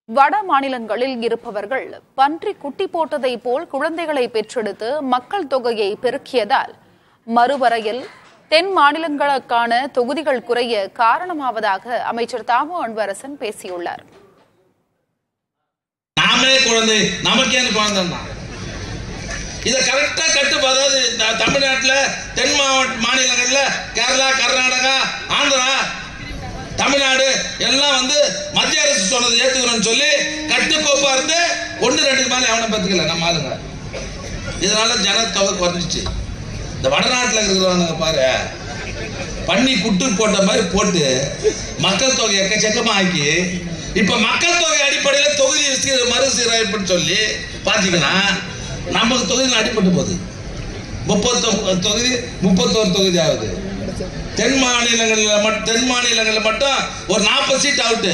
வட மாநிலங்களில் இருப்பவர்கள் பன்றி குட்டி போட்டதை போல் குழந்தைகளை பெற்றெடுத்து மக்கள் தொகையை பெருக்கியதால் மறுவரையில் தென் மாநிலங்களுக்கான தொகுதிகள் குறைய காரணமாவதாக அமைச்சர் தாமோ அன்பரசன் பேசியுள்ளார். நாமே குழந்தை நமக்கே குழந்தை இதை கரெக்டா கட்டுப்பாடு தமிழ்நாட்டில் தென் மாநிலங்கள்ல கேரளா, கர்நாடகா, ஆந்திரா, தமிழ்நாடு எல்லாம் மத்திய அரசு சொன்னதை ஏத்துக்கிறோம்னு சொல்லி கட்டுக்கோப்பா இருந்து 1-2 மேலே எவனை பத்துக்கல நம்ம ஆளுங்க. இதனால ஜனத்தொகை குறைஞ்சிச்சு. இந்த வடநாட்டில் இருக்கிறவங்க பாரு, பண்ணி குட்டு போட்ட மாதிரி போட்டு மக்கள் தொகை எக்கச்சக்கமா ஆக்கி இப்ப மக்கள் தொகை அடிப்படையில் தொகுதி மறுசீரமைப்புன்னு சொல்லி பாத்தீங்கன்னா நமக்கு தொகுதியில் அடிப்பட்டு போகுது. 31 தொகுதி ஆகுது. தென் மாநிலங்களில் மட்டும் ஒரு 40 சீட் அவுட்டு.